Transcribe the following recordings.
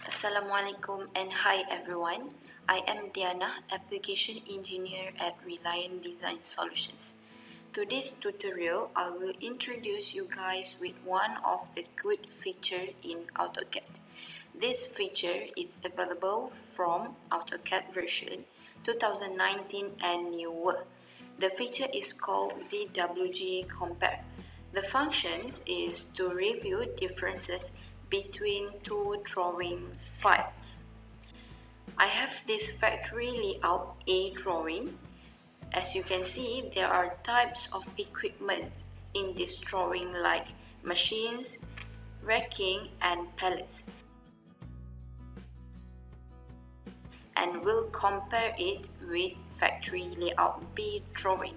Assalamualaikum and hi everyone. I am Diana, Application Engineer at Reliant Design Solutions. Today's tutorial, I will introduce you guys with one of the good feature in AutoCAD. This feature is available from AutoCAD version 2019 and newer. The feature is called DWG Compare. The functions is to review differences between two drawings files. I have this factory layout A drawing. As you can see, there are types of equipment in this drawing like machines, racking, and pallets. And we'll compare it with factory layout B drawing.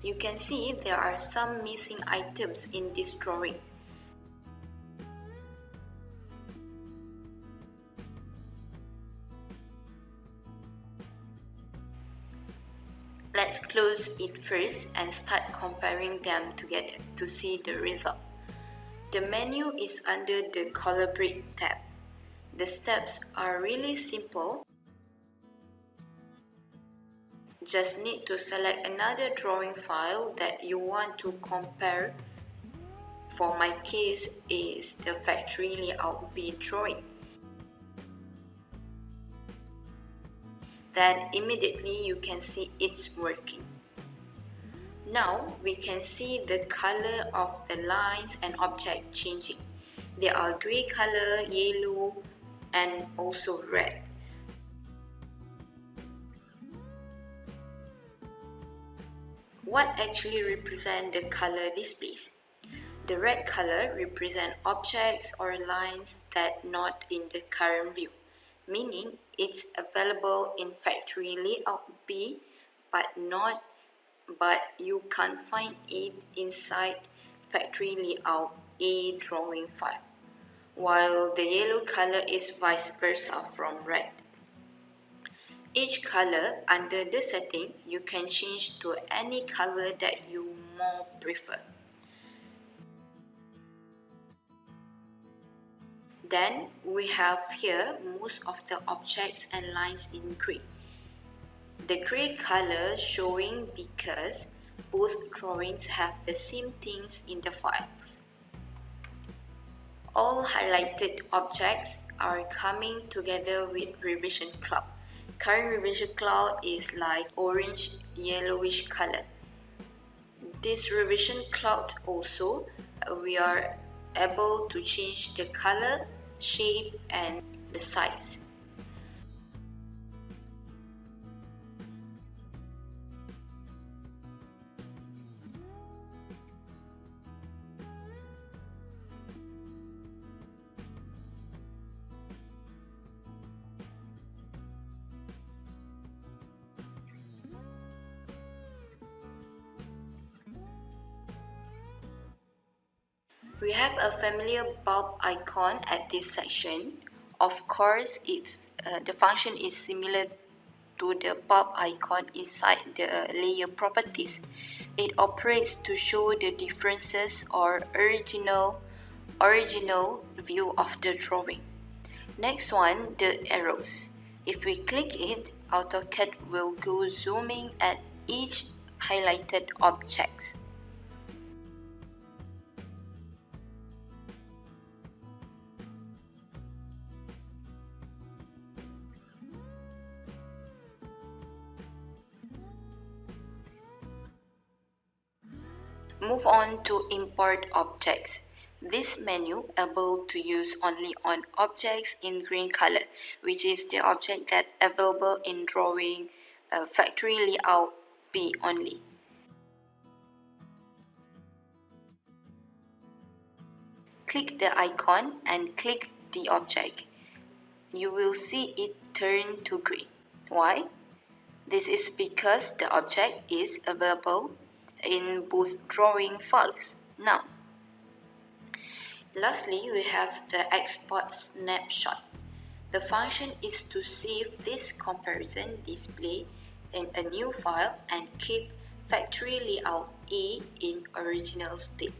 You can see there are some missing items in this drawing. Let's close it first and start comparing them together to see the result. The menu is under the Collaborate tab. The steps are really simple. Just need to select another drawing file that you want to compare. For my case is the factory layout B drawing. Then immediately you can see it's working. Now we can see the color of the lines and object changing. They are gray color, yellow, and also red. What actually represent the color displays? The red color represent objects or lines that not in the current view, meaning it's available in factory layout B but you can't find it inside factory layout A drawing file, while the yellow color is vice versa from red. Each color under the setting, you can change to any color that you more prefer. Then we have here most of the objects and lines in gray. The gray color showing because both drawings have the same things in the files. All highlighted objects are coming together with revision cloud. Current revision cloud is like orange yellowish color. This revision cloud also we are able to change the color, shape, and the size. We have a familiar bulb icon at this section. Of course, the function is similar to the bulb icon inside the layer properties. It operates to show the differences or original view of the drawing. Next one, the arrows. If we click it, AutoCAD will go zooming at each highlighted objects. Move on to import objects. This menu able to use only on objects in green color, which is the object that available in drawing factory layout B only. Click the icon and click the object. You will see it turn to gray. Why? This is because the object is available in both drawing files. Now, lastly, we have the export snapshot. The function is to save this comparison display in a new file and keep factory layout A in original state.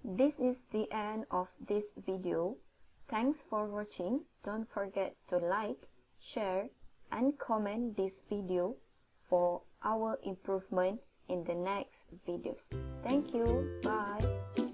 This is the end of this video. Thanks for watching. Don't forget to like, share, and comment this video for our improvement in the next videos. Thank you. Bye.